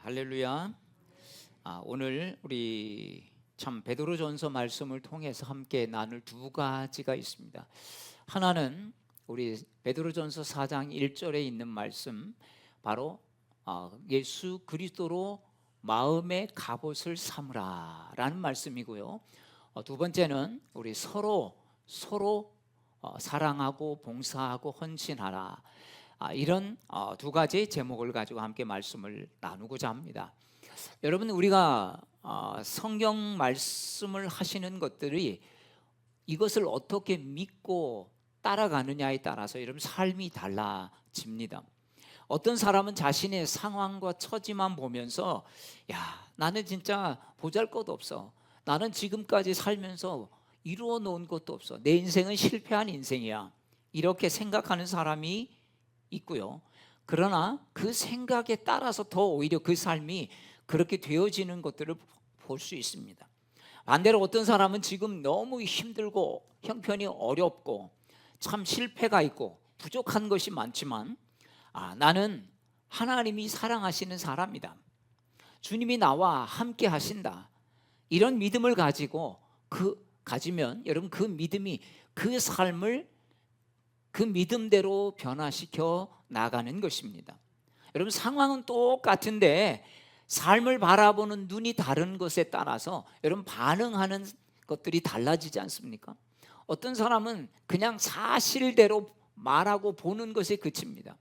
할렐루야. 오늘 우리 참 베드로전서 말씀을 통해서 함께 나눌 두 가지가 있습니다. 하나는 우리 베드로전서 4장 1절에 있는 말씀, 바로 예수 그리스도로 마음의 갑옷을 삼으라 라는 말씀이고요. 두 번째는 우리 서로 사랑하고 봉사하고 헌신하라, 이런 두 가지 제목을 가지고 함께 말씀을 나누고자 합니다. 여러분, 우리가 성경 말씀을 하시는 것들이 이것을 어떻게 믿고 따라가느냐에 따라서 여러분 삶이 달라집니다. 어떤 사람은 자신의 상황과 처지만 보면서 나는 진짜 보잘것없어, 나는 지금까지 살면서 이루어 놓은 것도 없어, 내 인생은 실패한 인생이야, 이렇게 생각하는 사람이 있고요. 그러나 그 생각에 따라서 더 오히려 그 삶이 그렇게 되어지는 것들을 볼 수 있습니다. 반대로 어떤 사람은 지금 너무 힘들고 형편이 어렵고 참 실패가 있고 부족한 것이 많지만 나는 하나님이 사랑하시는 사람이다, 주님이 나와 함께 하신다, 이런 믿음을 가지면 여러분 그 믿음이 그 삶을 그 믿음대로 변화시켜 나가는 것입니다. 여러분, 상황은 똑같은데 삶을 바라보는 눈이 다른 것에 따라서 여러분 반응하는 것들이 달라지지 않습니까? 어떤 사람은 그냥 사실대로 말하고 보는 것에 그칩니다.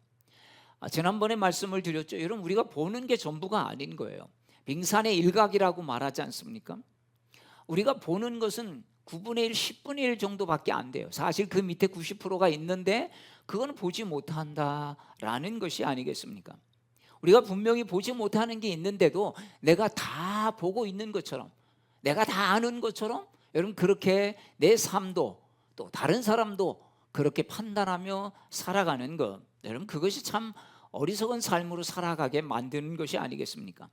지난번에 말씀을 드렸죠. 여러분, 우리가 보는 게 전부가 아닌 거예요. 빙산의 일각이라고 말하지 않습니까? 우리가 보는 것은 9분의 1, 10분의 1 정도밖에 안 돼요. 사실 그 밑에 90%가 있는데 그건 보지 못한다라는 것이 아니겠습니까? 우리가 분명히 보지 못하는 게 있는데도 내가 다 보고 있는 것처럼, 내가 다 아는 것처럼 여러분 그렇게 내 삶도 또 다른 사람도 그렇게 판단하며 살아가는 것, 여러분 그것이 참 어리석은 삶으로 살아가게 만드는 것이 아니겠습니까?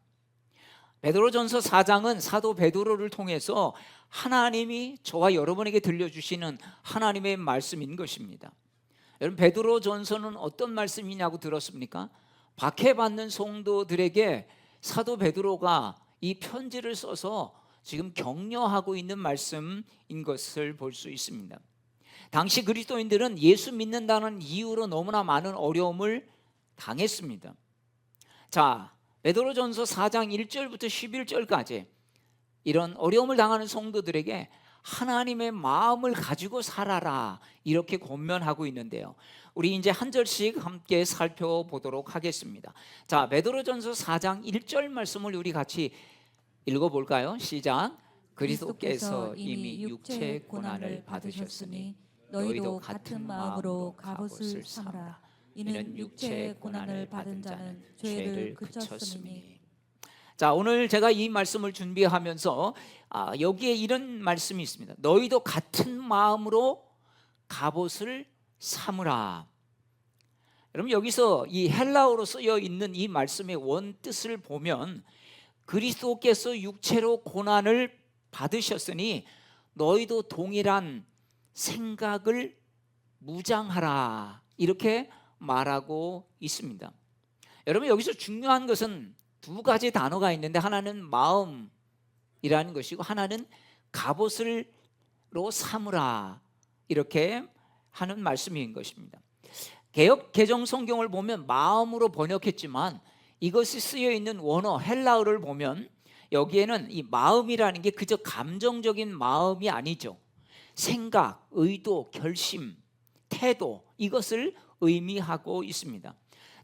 베드로전서 4장은 사도 베드로를 통해서 하나님이 저와 여러분에게 들려주시는 하나님의 말씀인 것입니다. 여러분, 베드로전서는 어떤 말씀이냐고 들었습니까? 박해받는 성도들에게 사도 베드로가 이 편지를 써서 지금 격려하고 있는 말씀인 것을 볼 수 있습니다. 당시 그리스도인들은 예수 믿는다는 이유로 너무나 많은 어려움을 당했습니다. 베드로전서 4장 1절부터 11절까지 이런 어려움을 당하는 성도들에게 하나님의 마음을 가지고 살아라, 이렇게 권면하고 있는데요. 우리 이제 한 절씩 함께 살펴보도록 하겠습니다. 베드로전서 4장 1절 말씀을 우리 같이 읽어볼까요? 시작. 그리스도께서 이미 육체의 고난을 받으셨으니 너희도 같은 마음으로 갑옷을 삼으라. 이는 육체의 고난을 받은 자는 죄를 그쳤으니. 오늘 제가 이 말씀을 준비하면서 여기에 이런 말씀이 있습니다. 너희도 같은 마음으로 갑옷을 삼으라. 여러분, 여기서 이 헬라어로 쓰여 있는 이 말씀의 원뜻을 보면 그리스도께서 육체로 고난을 받으셨으니 너희도 동일한 생각을 무장하라, 이렇게 말하고 있습니다. 여러분, 여기서 중요한 것은 두 가지 단어가 있는데 하나는 마음이라는 것이고 하나는 갑옷으로 삼으라, 이렇게 하는 말씀인 것입니다. 개역 개정 성경을 보면 마음으로 번역했지만 이것이 쓰여 있는 원어 헬라어를 보면 여기에는 이 마음이라는 게 그저 감정적인 마음이 아니죠. 생각, 의도, 결심, 태도, 이것을 의미하고 있습니다.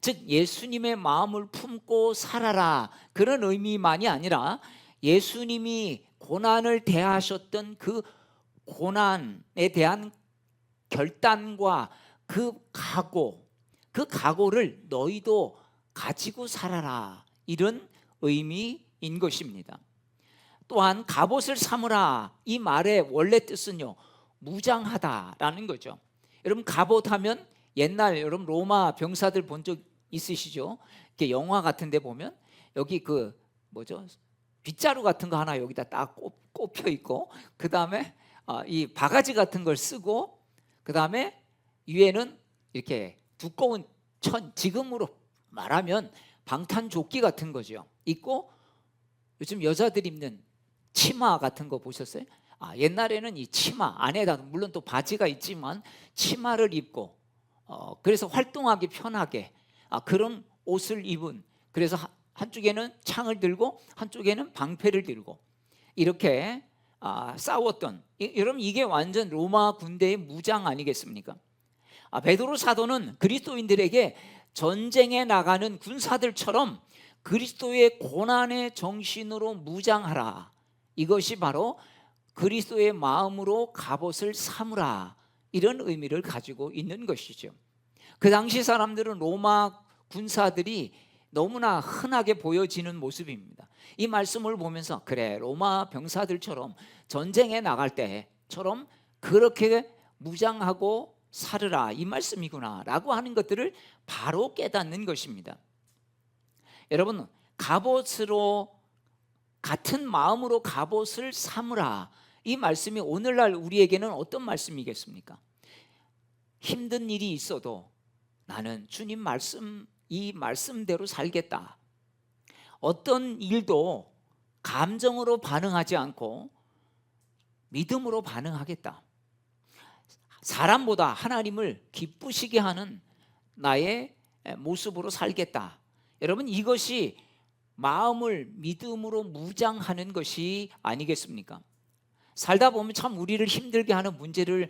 즉 예수님의 마음을 품고 살아라, 그런 의미만이 아니라 예수님이 고난을 대하셨던 그 고난에 대한 결단과 그 각오를 너희도 가지고 살아라, 이런 의미인 것입니다. 또한 갑옷을 삼으라, 이 말의 원래 뜻은요 무장하다라는 거죠. 여러분, 갑옷하면 옛날 여러분 로마 병사들 본 적 있으시죠? 이렇게 영화 같은 데 보면 여기 빗자루 같은 거 하나 여기다 딱 꼽혀 있고, 그 다음에 이 바가지 같은 걸 쓰고, 그 다음에 위에는 이렇게 두꺼운 지금으로 말하면 방탄조끼 같은 거죠. 입고 요즘 여자들 입는 치마 같은 거 보셨어요? 옛날에는 이 치마 안에다 물론 또 바지가 있지만 치마를 입고 그래서 활동하기 편하게 그런 옷을 입은, 그래서 한쪽에는 창을 들고 한쪽에는 방패를 들고 이렇게 싸웠던, 여러분 이게 완전 로마 군대의 무장 아니겠습니까? 베드로 사도는 그리스도인들에게 전쟁에 나가는 군사들처럼 그리스도의 고난의 정신으로 무장하라, 이것이 바로 그리스도의 마음으로 갑옷을 삼으라, 이런 의미를 가지고 있는 것이죠. 그 당시 사람들은 로마 군사들이 너무나 흔하게 보여지는 모습입니다. 이 말씀을 보면서 그래, 로마 병사들처럼 전쟁에 나갈 때처럼 그렇게 무장하고 살으라, 이 말씀이구나 라고 하는 것들을 바로 깨닫는 것입니다. 여러분, 갑옷으로, 같은 마음으로 갑옷을 삼으라, 이 말씀이 오늘날 우리에게는 어떤 말씀이겠습니까? 힘든 일이 있어도 나는 주님 말씀, 이 말씀대로 살겠다. 어떤 일도 감정으로 반응하지 않고 믿음으로 반응하겠다. 사람보다 하나님을 기쁘시게 하는 나의 모습으로 살겠다. 여러분, 이것이 마음을 믿음으로 무장하는 것이 아니겠습니까? 살다 보면 참 우리를 힘들게 하는 문제를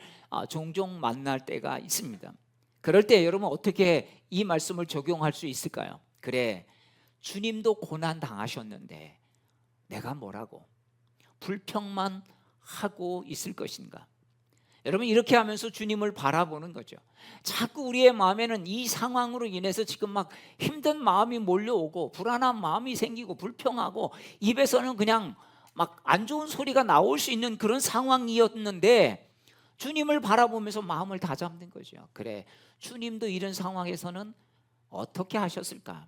종종 만날 때가 있습니다. 그럴 때 여러분 어떻게 이 말씀을 적용할 수 있을까요? 그래, 주님도 고난 당하셨는데 내가 뭐라고 불평만 하고 있을 것인가? 여러분, 이렇게 하면서 주님을 바라보는 거죠. 자꾸 우리의 마음에는 이 상황으로 인해서 지금 막 힘든 마음이 몰려오고 불안한 마음이 생기고 불평하고 입에서는 그냥 막 안 좋은 소리가 나올 수 있는 그런 상황이었는데 주님을 바라보면서 마음을 다잡는 거죠. 그래, 주님도 이런 상황에서는 어떻게 하셨을까?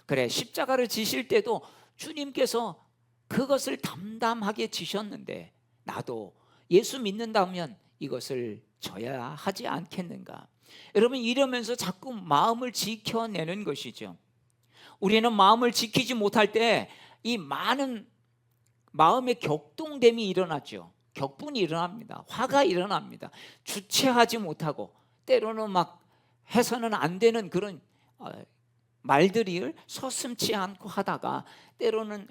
그래, 십자가를 지실 때도 주님께서 그것을 담담하게 지셨는데 나도 예수 믿는다면 이것을 져야 하지 않겠는가? 여러분, 이러면서 자꾸 마음을 지켜내는 것이죠. 우리는 마음을 지키지 못할 때 이 많은 마음의 격동됨이 일어나죠. 격분이 일어납니다. 화가 일어납니다. 주체하지 못하고 때로는 막 해서는 안 되는 그런 말들을 서슴지 않고 하다가 때로는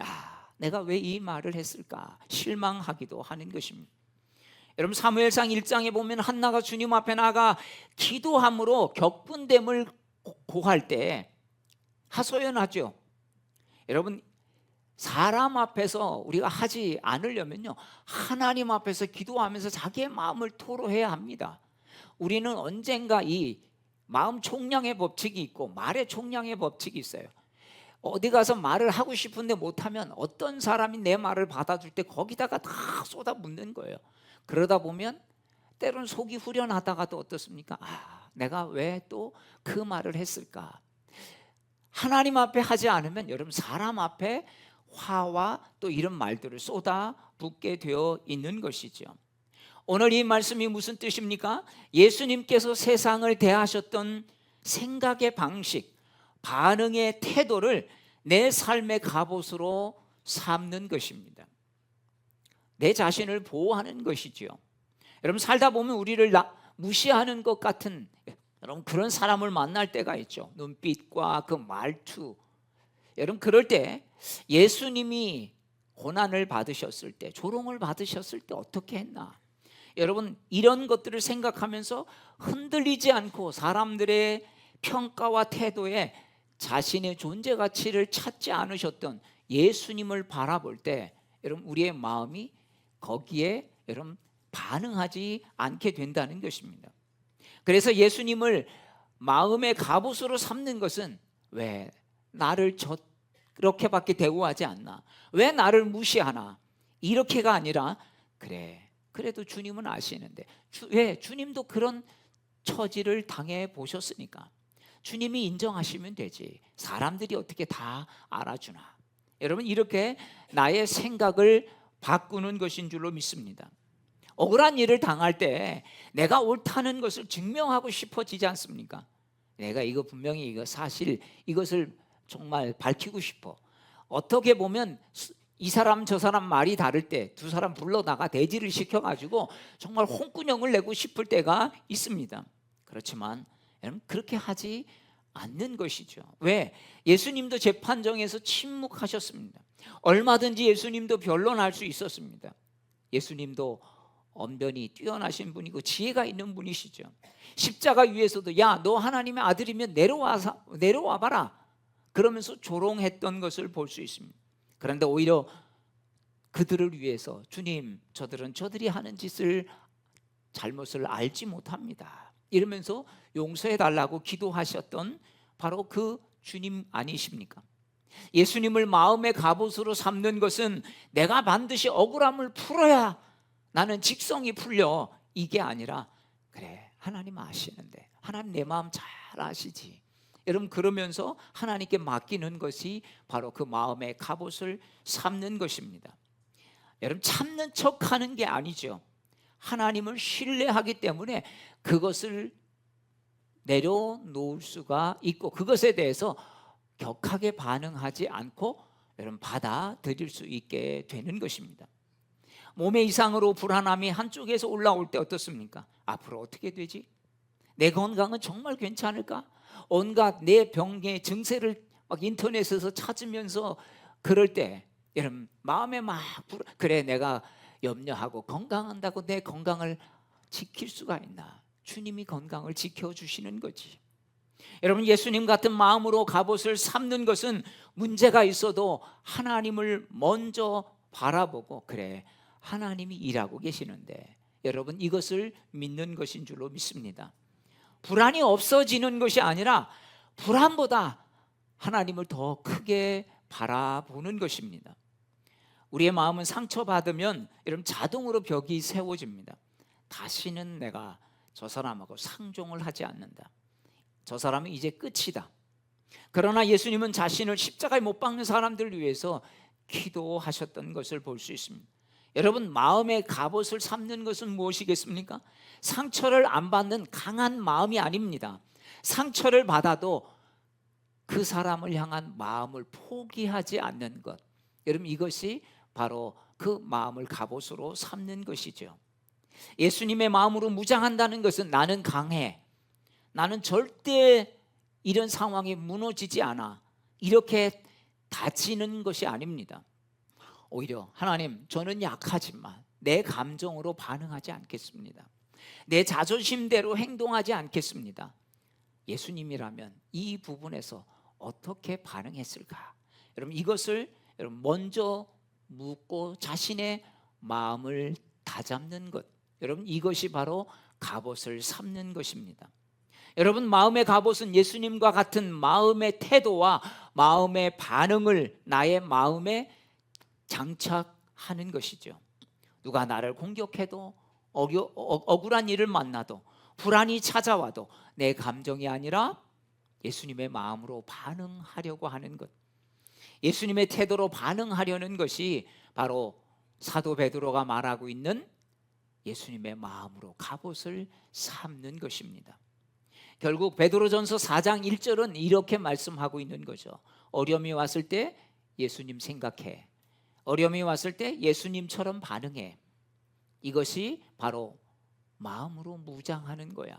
내가 왜 이 말을 했을까 실망하기도 하는 것입니다. 여러분, 사무엘상 1장에 보면 한나가 주님 앞에 나가 기도함으로 격분됨을 고할 때 하소연하죠. 여러분, 사람 앞에서 우리가 하지 않으려면요, 하나님 앞에서 기도하면서 자기의 마음을 토로해야 합니다. 우리는 언젠가 이 마음 총량의 법칙이 있고 말의 총량의 법칙이 있어요. 어디 가서 말을 하고 싶은데 못하면 어떤 사람이 내 말을 받아줄 때 거기다가 다 쏟아붓는 거예요. 그러다 보면 때로는 속이 후련하다가도 어떻습니까? 내가 왜 또 그 말을 했을까? 하나님 앞에 하지 않으면 여러분 사람 앞에 화와 또 이런 말들을 쏟아붓게 되어 있는 것이죠. 오늘 이 말씀이 무슨 뜻입니까? 예수님께서 세상을 대하셨던 생각의 방식, 반응의 태도를 내 삶의 갑옷으로 삼는 것입니다. 내 자신을 보호하는 것이죠. 여러분, 살다 보면 우리를 무시하는 것 같은 여러분 그런 사람을 만날 때가 있죠. 눈빛과 그 말투. 여러분, 그럴 때 예수님이 고난을 받으셨을 때, 조롱을 받으셨을 때 어떻게 했나? 여러분, 이런 것들을 생각하면서 흔들리지 않고 사람들의 평가와 태도에 자신의 존재 가치를 찾지 않으셨던 예수님을 바라볼 때 여러분 우리의 마음이 거기에 여러분 반응하지 않게 된다는 것입니다. 그래서 예수님을 마음의 갑옷으로 삼는 것은 왜 나를 저렇게밖에 대우하지 않나? 왜 나를 무시하나? 이렇게가 아니라 그래, 그래도 주님은 아시는데 왜 주님도 그런 처지를 당해 보셨으니까 주님이 인정하시면 되지. 사람들이 어떻게 다 알아주나? 여러분, 이렇게 나의 생각을 바꾸는 것인 줄로 믿습니다. 억울한 일을 당할 때 내가 옳다는 것을 증명하고 싶어지지 않습니까? 내가 이거 분명히 이거 사실 이것을 정말 밝히고 싶어. 어떻게 보면 이 사람 저 사람 말이 다를 때 두 사람 불러다가 대지를 시켜가지고 정말 홍군형을 내고 싶을 때가 있습니다. 그렇지만 여러분 그렇게 하지 않는 것이죠. 왜? 예수님도 재판정에서 침묵하셨습니다. 얼마든지 예수님도 변론할 수 있었습니다. 예수님도 언변이 뛰어나신 분이고 지혜가 있는 분이시죠. 십자가 위에서도 야, 너 하나님의 아들이면 내려와 봐라 그러면서 조롱했던 것을 볼 수 있습니다. 그런데 오히려 그들을 위해서 주님, 저들은 저들이 하는 짓을 잘못을 알지 못합니다 이러면서 용서해 달라고 기도하셨던 바로 그 주님 아니십니까? 예수님을 마음의 갑옷으로 삼는 것은 내가 반드시 억울함을 풀어야 나는 직성이 풀려 이게 아니라 그래 하나님 아시는데 하나님 내 마음 잘 아시지 여러분 그러면서 하나님께 맡기는 것이 바로 그 마음의 갑옷을 삼는 것입니다. 여러분 참는 척하는 게 아니죠. 하나님을 신뢰하기 때문에 그것을 내려놓을 수가 있고 그것에 대해서 격하게 반응하지 않고 여러분 받아들일 수 있게 되는 것입니다. 몸의 이상으로 불안함이 한쪽에서 올라올 때 어떻습니까? 앞으로 어떻게 되지? 내 건강은 정말 괜찮을까? 온갖 내 병의 증세를 막 인터넷에서 찾으면서 그럴 때 여러분 마음에 막 그래 내가 염려하고 건강한다고 내 건강을 지킬 수가 있나? 주님이 건강을 지켜주시는 거지. 여러분 예수님 같은 마음으로 갑옷을 삼는 것은 문제가 있어도 하나님을 먼저 바라보고 그래 하나님이 일하고 계시는데 여러분 이것을 믿는 것인 줄로 믿습니다. 불안이 없어지는 것이 아니라 불안보다 하나님을 더 크게 바라보는 것입니다. 우리의 마음은 상처받으면 여러분 자동으로 벽이 세워집니다. 다시는 내가 저 사람하고 상종을 하지 않는다. 저 사람은 이제 끝이다. 그러나 예수님은 자신을 십자가에 못 박는 사람들을 위해서 기도하셨던 것을 볼 수 있습니다. 여러분 마음의 갑옷을 삼는 것은 무엇이겠습니까? 상처를 안 받는 강한 마음이 아닙니다. 상처를 받아도 그 사람을 향한 마음을 포기하지 않는 것. 여러분 이것이 바로 그 마음을 갑옷으로 삼는 것이죠. 예수님의 마음으로 무장한다는 것은 나는 강해, 나는 절대 이런 상황에 무너지지 않아 이렇게 다지는 것이 아닙니다. 오히려 하나님 저는 약하지만 내 감정으로 반응하지 않겠습니다. 내 자존심대로 행동하지 않겠습니다. 예수님이라면 이 부분에서 어떻게 반응했을까? 여러분 이것을 여러분 먼저 묻고 자신의 마음을 다잡는 것, 여러분 이것이 바로 갑옷을 삼는 것입니다. 여러분 마음의 갑옷은 예수님과 같은 마음의 태도와 마음의 반응을 나의 마음에 장착하는 것이죠. 누가 나를 공격해도 억울한 일을 만나도 불안이 찾아와도 내 감정이 아니라 예수님의 마음으로 반응하려고 하는 것, 예수님의 태도로 반응하려는 것이 바로 사도 베드로가 말하고 있는 예수님의 마음으로 갑옷을 삼는 것입니다. 결국 베드로전서 4장 1절은 이렇게 말씀하고 있는 거죠. 어려움이 왔을 때 예수님 생각해, 어려움이 왔을 때 예수님처럼 반응해. 이것이 바로 마음으로 무장하는 거야.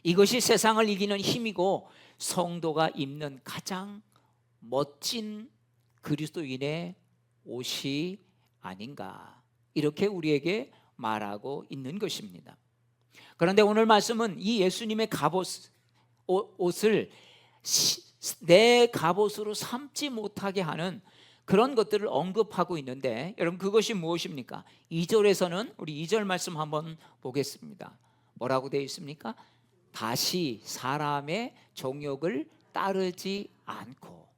이것이 세상을 이기는 힘이고 성도가 입는 가장 멋진 그리스도인의 옷이 아닌가, 이렇게 우리에게 말하고 있는 것입니다. 그런데 오늘 말씀은 이 예수님의 옷을 내 갑옷으로 삼지 못하게 하는 그런 것들을 언급하고 있는데 여러분 그것이 무엇입니까? 2절에서는 우리 2절 말씀 한번 보겠습니다. 뭐라고 되어 있습니까? 다시 사람의 정욕을 따르지 않고.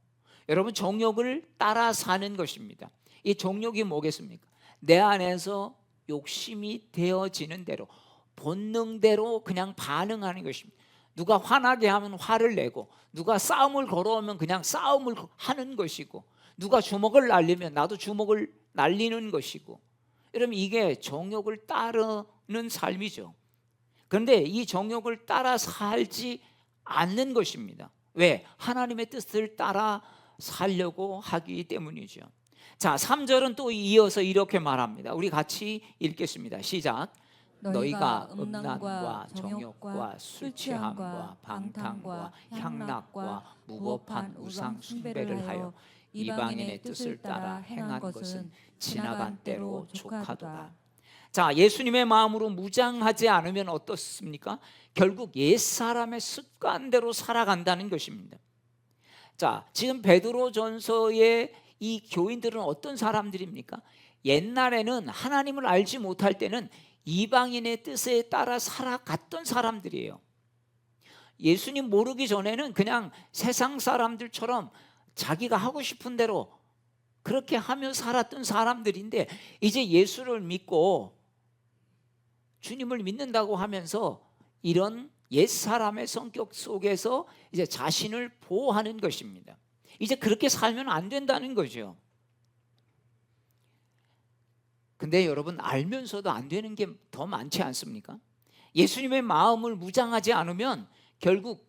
여러분 정욕을 따라 사는 것입니다. 이 정욕이 뭐겠습니까? 내 안에서 욕심이 되어지는 대로 본능대로 그냥 반응하는 것입니다. 누가 화나게 하면 화를 내고, 누가 싸움을 걸어오면 그냥 싸움을 하는 것이고, 누가 주먹을 날리면 나도 주먹을 날리는 것이고. 여러분 이게 정욕을 따르는 삶이죠. 그런데 이 정욕을 따라 살지 않는 것입니다. 왜? 하나님의 뜻을 따라 살려고 하기 때문이죠. 자, 3절은 또 이어서 이렇게 말합니다. 우리 같이 읽겠습니다. 시작. 너희가 음란과 정욕과 술 취함과 방탕과 향락과 무법한 우상 숭배를 하여 이방인의 뜻을 따라 행한 것은 지나간 때로 족하도다. 자, 예수님의 마음으로 무장하지 않으면 어떻습니까? 결국 옛사람의 습관대로 살아간다는 것입니다. 자, 지금 베드로전서의 이 교인들은 어떤 사람들입니까? 옛날에는 하나님을 알지 못할 때는 이방인의 뜻에 따라 살아갔던 사람들이에요. 예수님 모르기 전에는 그냥 세상 사람들처럼 자기가 하고 싶은 대로 그렇게 하며 살았던 사람들인데, 이제 예수를 믿고 주님을 믿는다고 하면서 이런 옛사람의 성격 속에서 이제 자신을 보호하는 것입니다. 이제 그렇게 살면 안 된다는 거죠. 근데 여러분, 알면서도 안 되는 게 더 많지 않습니까? 예수님의 마음을 무장하지 않으면 결국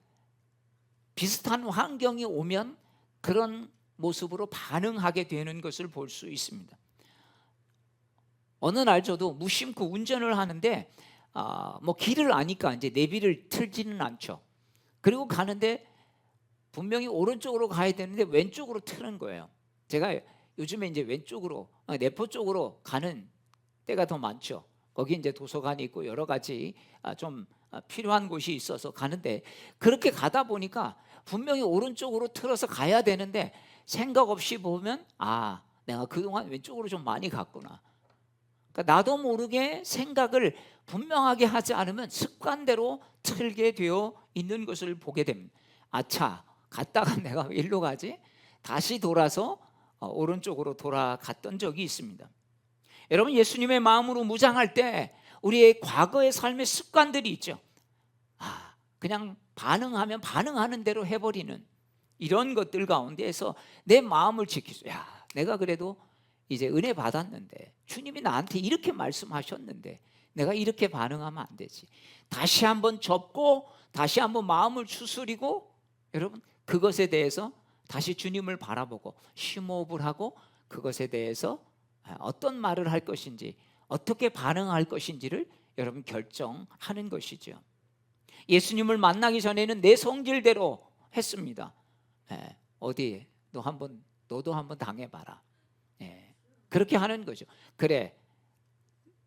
비슷한 환경이 오면 그런 모습으로 반응하게 되는 것을 볼 수 있습니다. 어느 날 저도 무심코 운전을 하는데 뭐 길을 아니까 이제 내비를 틀지는 않죠. 그리고 가는데 분명히 오른쪽으로 가야 되는데 왼쪽으로 트는 거예요. 제가 요즘에 이제 왼쪽으로 내포 쪽으로 가는 때가 더 많죠. 거기 이제 도서관이 있고 여러 가지 좀 필요한 곳이 있어서 가는데, 그렇게 가다 보니까 분명히 오른쪽으로 틀어서 가야 되는데 생각 없이 보면 내가 그동안 왼쪽으로 좀 많이 갔구나. 그러니까 나도 모르게 생각을 분명하게 하지 않으면 습관대로 틀게 되어 있는 것을 보게 됩니다. 아차, 갔다가 내가 왜 일로 가지? 다시 돌아서 오른쪽으로 돌아갔던 적이 있습니다. 여러분, 예수님의 마음으로 무장할 때 우리의 과거의 삶의 습관들이 있죠. 그냥 반응하면 반응하는 대로 해버리는 이런 것들 가운데에서 내 마음을 지키죠. 내가 그래도 이제 은혜 받았는데, 주님이 나한테 이렇게 말씀하셨는데 내가 이렇게 반응하면 안 되지. 다시 한번 접고 다시 한번 마음을 추스리고, 여러분, 그것에 대해서 다시 주님을 바라보고 심호흡을 하고 그것에 대해서 어떤 말을 할 것인지, 어떻게 반응할 것인지를 여러분 결정하는 것이죠. 예수님을 만나기 전에는 내 성질대로 했습니다. 어디 너도 한번 당해봐라. 그렇게 하는 거죠. 그래,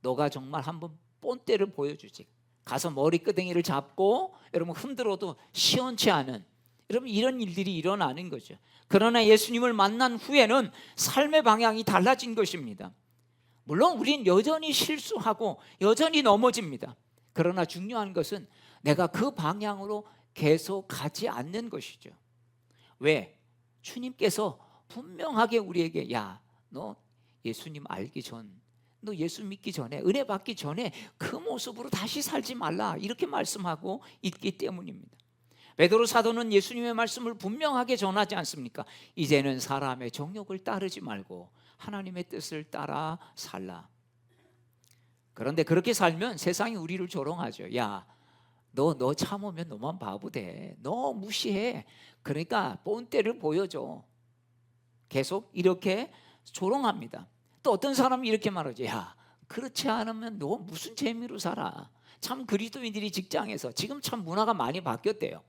너가 정말 한번 본때를 보여주지. 가서 머리끄댕이를 잡고 여러분 흔들어도 시원치 않은, 여러분, 이런 일들이 일어나는 거죠. 그러나 예수님을 만난 후에는 삶의 방향이 달라진 것입니다. 물론 우린 여전히 실수하고 여전히 넘어집니다. 그러나 중요한 것은 내가 그 방향으로 계속 가지 않는 것이죠. 왜? 주님께서 분명하게 우리에게 너 예수님 알기 전, 너 예수 믿기 전에, 은혜 받기 전에 그 모습으로 다시 살지 말라, 이렇게 말씀하고 있기 때문입니다. 베드로 사도는 예수님의 말씀을 분명하게 전하지 않습니까? 이제는 사람의 정욕을 따르지 말고 하나님의 뜻을 따라 살라. 그런데 그렇게 살면 세상이 우리를 조롱하죠. 너 참으면 너만 바보 돼. 너 무시해. 그러니까 본때를 보여줘. 계속 이렇게 조롱합니다. 또 어떤 사람이 이렇게 말하죠. 그렇지 않으면 너 무슨 재미로 살아. 참, 그리스도인들이 직장에서 지금 참 문화가 많이 바뀌었대요.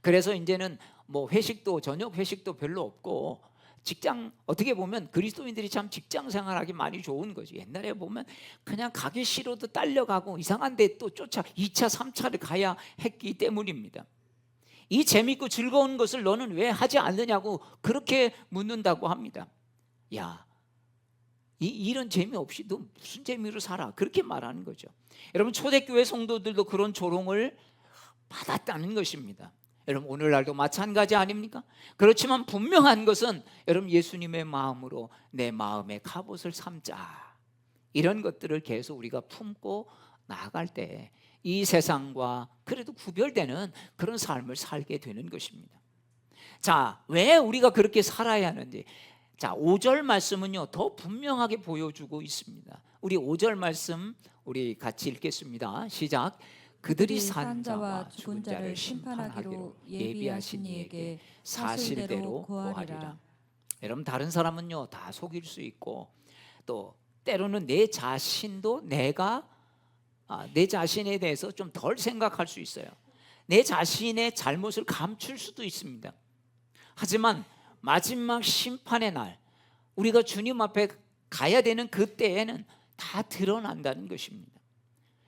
그래서 이제는 뭐 회식도, 저녁 회식도 별로 없고, 직장, 어떻게 보면 그리스도인들이 참 직장 생활하기 많이 좋은 거죠. 옛날에 보면 그냥 가기 싫어도 딸려가고 이상한 데 또 쫓아 2차 3차를 가야 했기 때문입니다. 이 재밌고 즐거운 것을 너는 왜 하지 않느냐고 그렇게 묻는다고 합니다. 이런 재미없이 너 무슨 재미로 살아, 그렇게 말하는 거죠. 여러분, 초대교회 성도들도 그런 조롱을 받았다는 것입니다. 여러분, 오늘날도 마찬가지 아닙니까? 그렇지만 분명한 것은 여러분, 예수님의 마음으로 내 마음의 갑옷을 삼자, 이런 것들을 계속 우리가 품고 나아갈 때 이 세상과 그래도 구별되는 그런 삶을 살게 되는 것입니다. 자, 왜 우리가 그렇게 살아야 하는지, 5절 말씀은요 더 분명하게 보여주고 있습니다. 우리 5절 말씀 우리 같이 읽겠습니다. 시작. 그들이 산 자와 죽은 자를 심판하기로 예비하신 이에게 사실대로 고하리라. 여러분, 다른 사람은요 다 속일 수 있고, 또 때로는 내 자신도 내 자신에 대해서 좀 덜 생각할 수 있어요. 내 자신의 잘못을 감출 수도 있습니다. 하지만 마지막 심판의 날, 우리가 주님 앞에 가야 되는 그때에는 다 드러난다는 것입니다.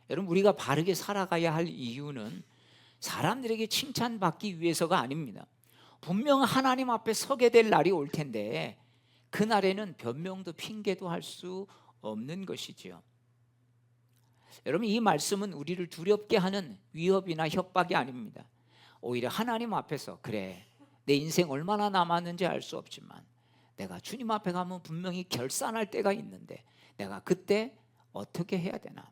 여러분, 우리가 바르게 살아가야 할 이유는 사람들에게 칭찬받기 위해서가 아닙니다. 분명 하나님 앞에 서게 될 날이 올 텐데, 그날에는 변명도 핑계도 할 수 없는 것이지요. 여러분, 이 말씀은 우리를 두렵게 하는 위협이나 협박이 아닙니다. 오히려 하나님 앞에서, 그래, 내 인생 얼마나 남았는지 알 수 없지만 내가 주님 앞에 가면 분명히 결산할 때가 있는데, 내가 그때 어떻게 해야 되나?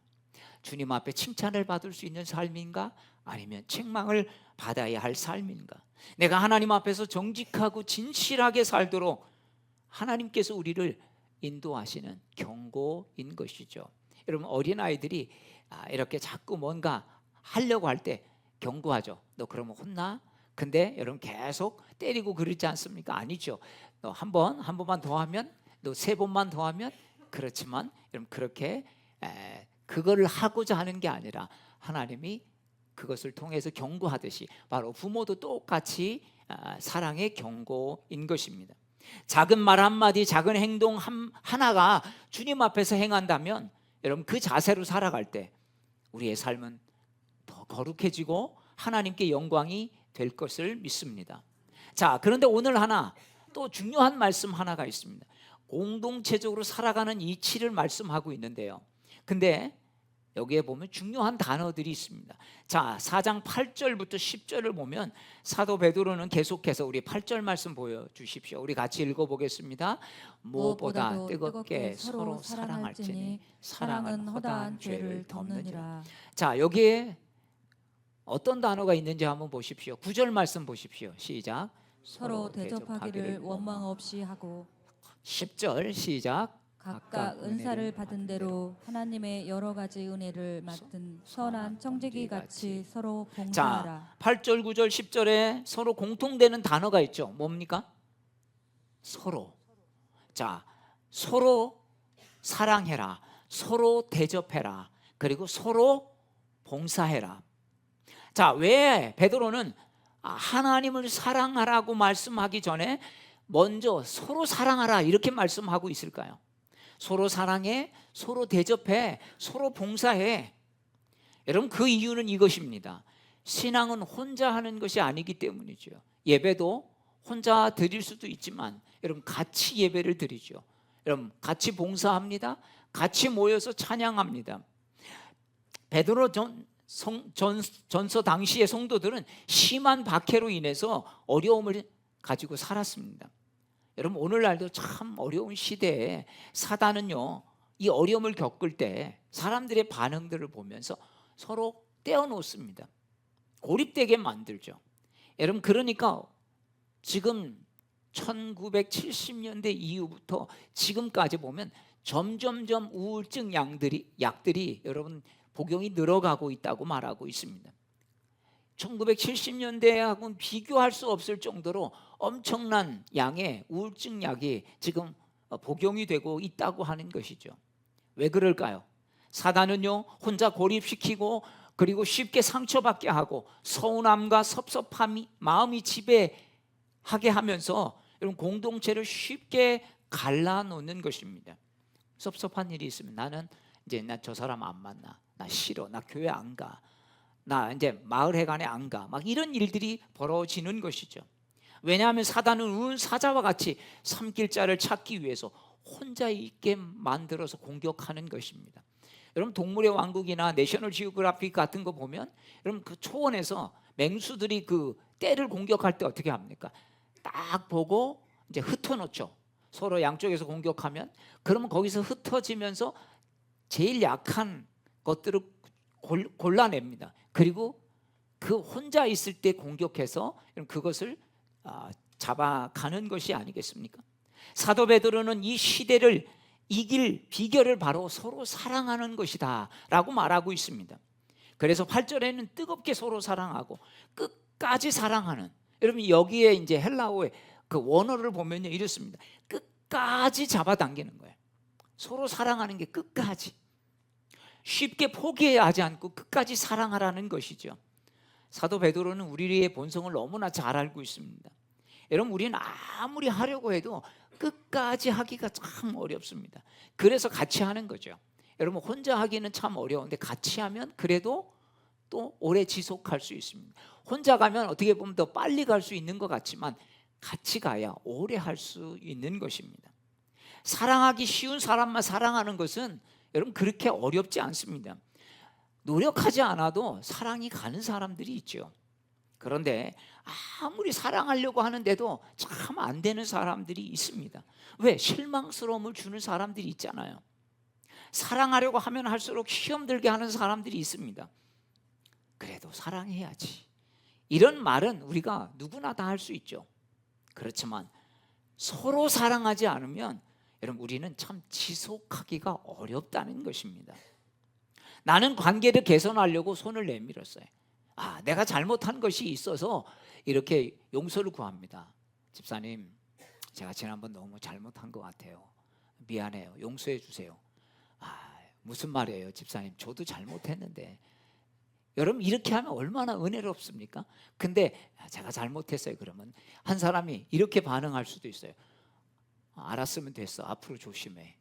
주님 앞에 칭찬을 받을 수 있는 삶인가? 아니면 책망을 받아야 할 삶인가? 내가 하나님 앞에서 정직하고 진실하게 살도록 하나님께서 우리를 인도하시는 경고인 것이죠. 여러분, 어린아이들이 이렇게 자꾸 뭔가 하려고 할 때 경고하죠. 너 그러면 혼나? 근데 여러분, 계속 때리고 그러지 않습니까? 아니죠. 너 한 번만 더 하면, 너 3번만 더 하면. 그렇지만 여러분, 그렇게 그거를 하고자 하는 게 아니라 하나님이 그것을 통해서 경고하듯이 바로 부모도 똑같이 사랑의 경고인 것입니다. 작은 말 한마디, 작은 행동 하나가 주님 앞에서 행한다면, 여러분, 그 자세로 살아갈 때 우리의 삶은 더 거룩해지고 하나님께 영광이 될 것을 믿습니다. 자, 그런데 오늘 또 중요한 말씀 하나가 있습니다. 공동체적으로 살아가는 이치를 말씀하고 있는데요. 근데 여기에 보면 중요한 단어들이 있습니다. 자, 4장 8절부터 10절을 보면 사도 베드로는 계속해서 우리 8절 말씀 보여주십시오. 우리 같이 읽어보겠습니다. 무엇보다 뜨겁게 서로 사랑할지니 사랑은 허다한 죄를 덮느니라. 자, 여기에 어떤 단어가 있는지 한번 보십시오. 9절 말씀 보십시오. 시작. 서로 대접하기를 원망 없이 하고. 10절 시작. 각각 은사를 받은 대로 하나님의 여러 가지 은혜를 맡은 선한 청지기 같이 서로 봉사하라. 자, 8절, 9절, 10절에 서로 공통되는 단어가 있죠. 뭡니까? 서로. 자, 서로 사랑해라, 서로 대접해라, 그리고 서로 봉사해라. 자, 왜 베드로는 하나님을 사랑하라고 말씀하기 전에 먼저 서로 사랑하라 이렇게 말씀하고 있을까요? 서로 사랑해, 서로 대접해, 서로 봉사해. 여러분, 그 이유는 이것입니다. 신앙은 혼자 하는 것이 아니기 때문이죠. 예배도 혼자 드릴 수도 있지만 여러분, 같이 예배를 드리죠. 여러분, 같이 봉사합니다. 같이 모여서 찬양합니다. 베드로 전서 당시의 성도들은 심한 박해로 인해서 어려움을 가지고 살았습니다. 여러분, 오늘날도 참 어려운 시대에 사단은요, 이 어려움을 겪을 때 사람들의 반응들을 보면서 서로 떼어놓습니다. 고립되게 만들죠. 여러분, 그러니까 지금 1970년대 이후부터 지금까지 보면 점점점 우울증 약들이 여러분 복용이 늘어가고 있다고 말하고 있습니다. 1970년대하고는 비교할 수 없을 정도로 엄청난 양의 우울증 약이 지금 복용이 되고 있다고 하는 것이죠. 왜 그럴까요? 사단은요, 혼자 고립시키고 그리고 쉽게 상처받게 하고 서운함과 섭섭함이 마음이 지배하게 하면서 여러분, 공동체를 쉽게 갈라놓는 것입니다. 섭섭한 일이 있으면 나는 이제 나 저 사람 안 만나, 나 싫어, 나 교회 안 가, 나 이제 마을 회관에 안 가, 막 이런 일들이 벌어지는 것이죠. 왜냐하면 사단은 운 사자와 같이 삼킬 자를 찾기 위해서 혼자 있게 만들어서 공격하는 것입니다. 여러분, 동물의 왕국이나 내셔널 지오그래픽 같은 거 보면 여러분, 그 초원에서 맹수들이 그 떼를 공격할 때 어떻게 합니까? 딱 보고 이제 흩어놓죠. 서로 양쪽에서 공격하면, 그러면 거기서 흩어지면서 제일 약한 것들을 골라냅니다. 그리고 그 혼자 있을 때 공격해서 그것을 잡아가는 것이 아니겠습니까? 사도 베드로는 이 시대를 이길 비결을 바로 서로 사랑하는 것이다 라고 말하고 있습니다. 그래서 8절에는 뜨겁게 서로 사랑하고 끝까지 사랑하는, 여러분 여기에 이제 헬라어의 그 원어를 보면요 이렇습니다. 끝까지 잡아당기는 거예요. 서로 사랑하는 게 끝까지, 쉽게 포기하지 않고 끝까지 사랑하라는 것이죠. 사도 베드로는 우리의 본성을 너무나 잘 알고 있습니다. 여러분 우리는 아무리 하려고 해도 끝까지 하기가 참 어렵습니다. 그래서 같이 하는 거죠. 여러분 혼자 하기는 참 어려운데 같이 하면 그래도 또 오래 지속할 수 있습니다. 혼자 가면 어떻게 보면 더 빨리 갈 수 있는 것 같지만 같이 가야 오래 할 수 있는 것입니다. 사랑하기 쉬운 사람만 사랑하는 것은 여러분 그렇게 어렵지 않습니다. 노력하지 않아도 사랑이 가는 사람들이 있죠. 그런데 아무리 사랑하려고 하는데도 참 안 되는 사람들이 있습니다. 왜? 실망스러움을 주는 사람들이 있잖아요. 사랑하려고 하면 할수록 시험 들게 하는 사람들이 있습니다. 그래도 사랑해야지, 이런 말은 우리가 누구나 다 할 수 있죠. 그렇지만 서로 사랑하지 않으면 여러분 우리는 참 지속하기가 어렵다는 것입니다. 나는 관계를 개선하려고 손을 내밀었어요. 내가 잘못한 것이 있어서 이렇게 용서를 구합니다. 집사님, 제가 지난번 너무 잘못한 것 같아요. 미안해요. 용서해 주세요. 무슨 말이에요, 집사님? 저도 잘못했는데. 여러분 이렇게 하면 얼마나 은혜롭습니까? 근데 제가 잘못했어요. 그러면 한 사람이 이렇게 반응할 수도 있어요. 알았으면 됐어. 앞으로 조심해.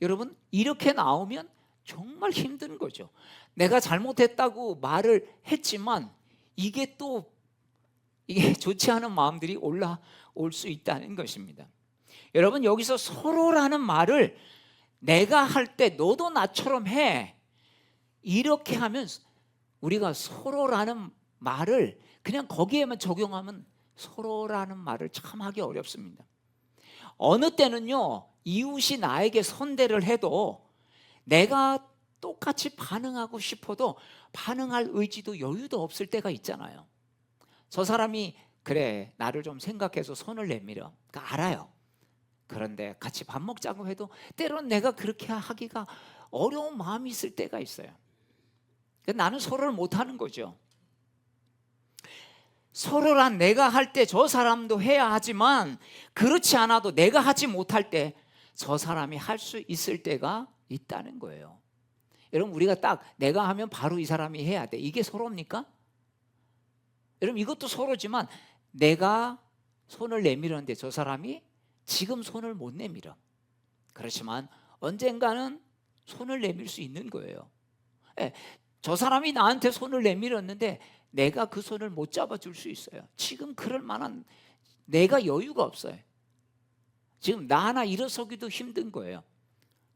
여러분 이렇게 나오면 정말 힘든 거죠. 내가 잘못했다고 말을 했지만 이게 좋지 않은 마음들이 올라올 수 있다는 것입니다. 여러분 여기서 서로라는 말을 내가 할 때 너도 나처럼 해, 이렇게 하면 우리가 서로라는 말을 그냥 거기에만 적용하면 서로라는 말을 참 하기 어렵습니다. 어느 때는요 이웃이 나에게 선대를 해도 내가 똑같이 반응하고 싶어도 반응할 의지도 여유도 없을 때가 있잖아요. 저 사람이 그래 나를 좀 생각해서 손을 내밀어, 그러니까 알아요. 그런데 같이 밥 먹자고 해도 때론 내가 그렇게 하기가 어려운 마음이 있을 때가 있어요. 나는 서로를 못하는 거죠. 서로란 내가 할 때 저 사람도 해야 하지만 그렇지 않아도 내가 하지 못할 때 저 사람이 할 수 있을 때가 있다는 거예요. 여러분 우리가 딱 내가 하면 바로 이 사람이 해야 돼, 이게 서로입니까? 여러분 이것도 서로지만 내가 손을 내밀었는데 저 사람이 지금 손을 못 내밀어. 그렇지만 언젠가는 손을 내밀 수 있는 거예요. 저 사람이 나한테 손을 내밀었는데 내가 그 손을 못 잡아줄 수 있어요. 지금 그럴 만한 내가 여유가 없어요. 지금 나 하나 일어서기도 힘든 거예요.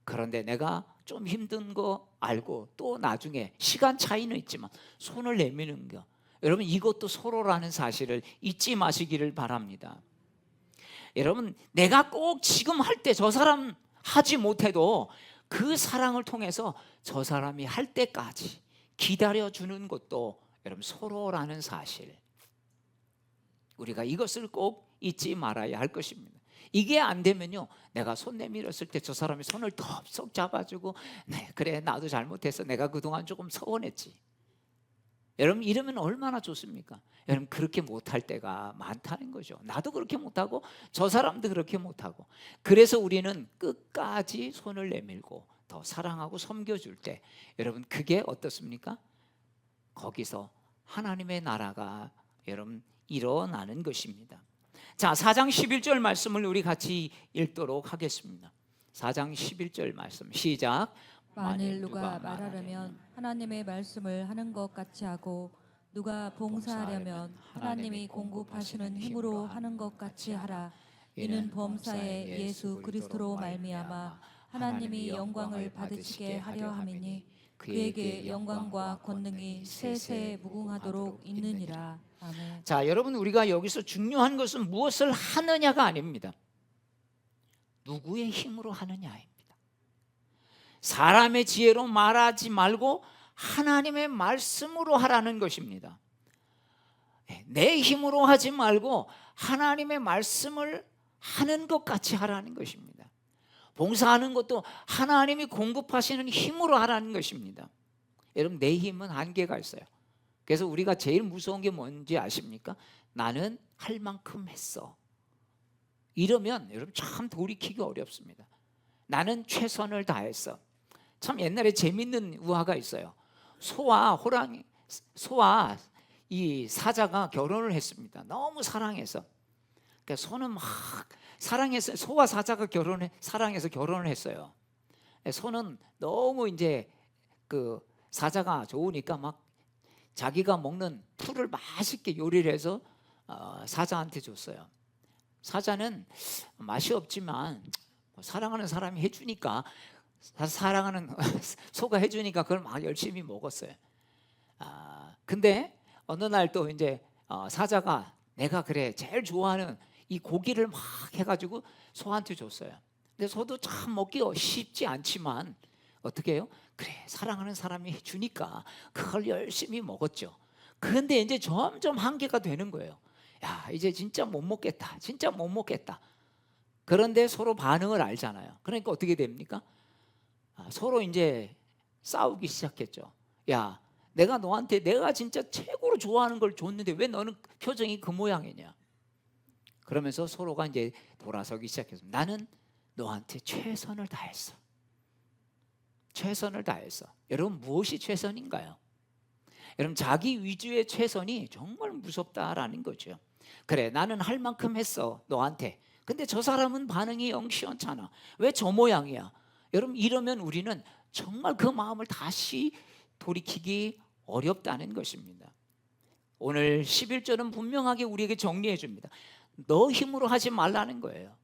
그런데 내가 좀 힘든 거 알고 또 나중에 시간 차이는 있지만 손을 내미는 거, 여러분 이것도 서로라는 사실을 잊지 마시기를 바랍니다. 여러분 내가 꼭 지금 할 때 저 사람 하지 못해도 그 사랑을 통해서 저 사람이 할 때까지 기다려주는 것도 여러분 서로라는 사실, 우리가 이것을 꼭 잊지 말아야 할 것입니다. 이게 안 되면요 내가 손 내밀었을 때 저 사람이 손을 덥석 잡아주고 네, 그래 나도 잘못했어, 내가 그동안 조금 서운했지, 여러분 이러면 얼마나 좋습니까? 여러분 그렇게 못할 때가 많다는 거죠. 나도 그렇게 못하고 저 사람도 그렇게 못하고. 그래서 우리는 끝까지 손을 내밀고 더 사랑하고 섬겨줄 때 여러분 그게 어떻습니까? 거기서 하나님의 나라가 여러분 일어나는 것입니다. 자, 4장 11절 말씀을 우리 같이 읽도록 하겠습니다. 4장 11절 말씀 시작. 만일 누가 말하려면 하나님의 말씀을 하는 것 같이 하고 누가 봉사하려면 하나님이 공급하시는 힘으로 하는 것 같이 하라. 이는 범사에 예수 그리스도로 말미암아 하나님이 영광을 받으시게 하려 함이니 그에게 영광과 권능이 세세 무궁하도록 있느니라. 아멘. 자, 여러분 우리가 여기서 중요한 것은 무엇을 하느냐가 아닙니다. 누구의 힘으로 하느냐입니다. 사람의 지혜로 말하지 말고 하나님의 말씀으로 하라는 것입니다. 내 힘으로 하지 말고 하나님의 말씀을 하는 것 같이 하라는 것입니다. 봉사하는 것도 하나님이 공급하시는 힘으로 하라는 것입니다. 여러분 내 힘은 한계가 있어요. 그래서 우리가 제일 무서운 게 뭔지 아십니까? 나는 할 만큼 했어. 이러면 여러분 참 돌이키기 어렵습니다. 나는 최선을 다했어. 참 옛날에 재밌는 우화가 있어요. 소와 이 사자가 결혼을 했습니다. 너무 사랑해서. 그러니까 소는 막 사랑해서, 소와 사자가 사랑해서 결혼을 했어요. 소는 너무 이제 그 사자가 좋으니까 막 자기가 먹는 풀을 맛있게 요리를 해서 사자한테 줬어요. 사자는 맛이 없지만 사랑하는 사람이 해주니까, 사랑하는 소가 해주니까 그걸 막 열심히 먹었어요. 근데 어느 날 또 이제 사자가 내가 그래 제일 좋아하는 이 고기를 막 해가지고 소한테 줬어요. 근데 소도 참 먹기 쉽지 않지만 어떻게 해요? 그래 사랑하는 사람이 해주니까 그걸 열심히 먹었죠. 그런데 이제 점점 한계가 되는 거예요. 야 이제 진짜 못 먹겠다, 진짜 못 먹겠다. 그런데 서로 반응을 알잖아요. 그러니까 어떻게 됩니까? 서로 이제 싸우기 시작했죠. 야 내가 너한테 내가 진짜 최고로 좋아하는 걸 줬는데 왜 너는 표정이 그 모양이냐. 그러면서 서로가 이제 돌아서기 시작했습니다. 나는 너한테 최선을 다했어. 최선을 다했어. 여러분 무엇이 최선인가요? 여러분 자기 위주의 최선이 정말 무섭다라는 거죠. 그래 나는 할 만큼 했어 너한테. 근데 저 사람은 반응이 영 시원찮아. 왜 저 모양이야? 여러분 이러면 우리는 정말 그 마음을 다시 돌이키기 어렵다는 것입니다. 오늘 11절은 분명하게 우리에게 정리해 줍니다. 너 힘으로 하지 말라는 거예요.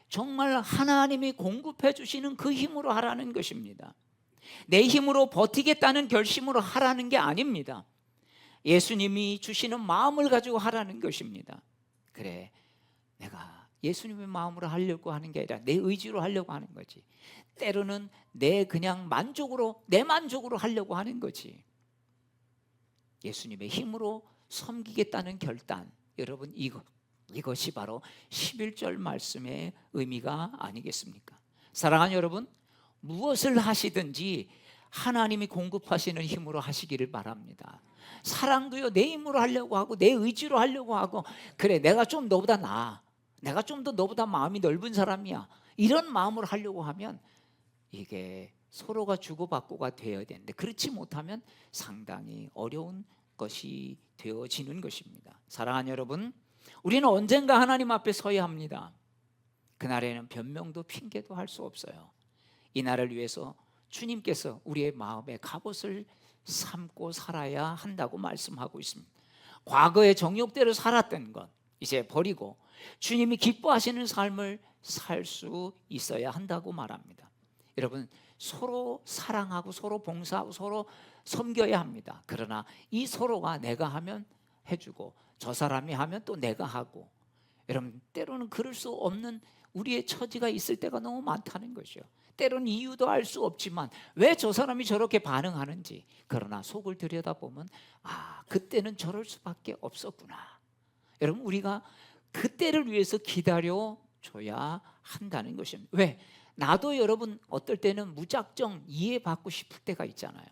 정말 하나님이 공급해 주시는 그 힘으로 하라는 것입니다. 내 힘으로 버티겠다는 결심으로 하라는 게 아닙니다. 예수님이 주시는 마음을 가지고 하라는 것입니다. 그래 내가 예수님의 마음으로 하려고 하는 게 아니라 내 의지로 하려고 하는 거지. 때로는 내 만족으로 하려고 하는 거지. 예수님의 힘으로 섬기겠다는 결단, 여러분 이것이 바로 11절 말씀의 의미가 아니겠습니까? 사랑하는 여러분, 무엇을 하시든지 하나님이 공급하시는 힘으로 하시기를 바랍니다. 사랑도요 내 힘으로 하려고 하고 내 의지로 하려고 하고, 그래 내가 좀 너보다 나아, 내가 좀 더 너보다 마음이 넓은 사람이야, 이런 마음으로 하려고 하면 이게 서로가 주고받고가 되어야 되는데, 그렇지 못하면 상당히 어려운 것이 되어지는 것입니다. 사랑하는 여러분, 우리는 언젠가 하나님 앞에 서야 합니다. 그날에는 변명도 핑계도 할 수 없어요. 이 날을 위해서 주님께서 우리의 마음에 갑옷을 삼고 살아야 한다고 말씀하고 있습니다. 과거의 정욕대로 살았던 것 이제 버리고 주님이 기뻐하시는 삶을 살 수 있어야 한다고 말합니다. 여러분 서로 사랑하고 서로 봉사하고 서로 섬겨야 합니다. 그러나 이 서로가 내가 하면 해주고 저 사람이 하면 또 내가 하고, 여러분 때로는 그럴 수 없는 우리의 처지가 있을 때가 너무 많다는 것이요. 때로는 이유도 알 수 없지만 왜 저 사람이 저렇게 반응하는지, 그러나 속을 들여다보면 그때는 저럴 수밖에 없었구나. 여러분 우리가 그때를 위해서 기다려줘야 한다는 것입니다. 왜? 나도 여러분 어떨 때는 무작정 이해받고 싶을 때가 있잖아요.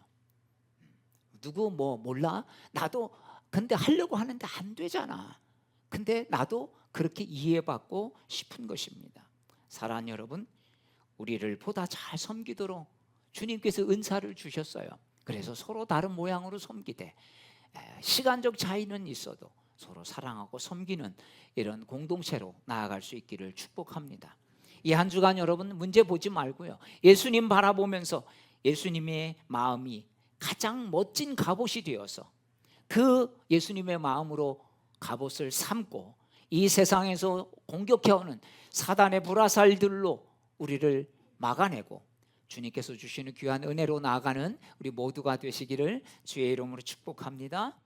누구 몰라? 나도 근데 하려고 하는데 안 되잖아. 근데 나도 그렇게 이해받고 싶은 것입니다. 사랑하는 여러분, 우리를 보다 잘 섬기도록 주님께서 은사를 주셨어요. 그래서 서로 다른 모양으로 섬기되 시간적 차이는 있어도 서로 사랑하고 섬기는 이런 공동체로 나아갈 수 있기를 축복합니다. 이 한 주간 여러분 문제 보지 말고요, 예수님 바라보면서 예수님의 마음이 가장 멋진 갑옷이 되어서 그 예수님의 마음으로 갑옷을 삼고 이 세상에서 공격해오는 사단의 불화살들로 우리를 막아내고 주님께서 주시는 귀한 은혜로 나아가는 우리 모두가 되시기를 주의 이름으로 축복합니다.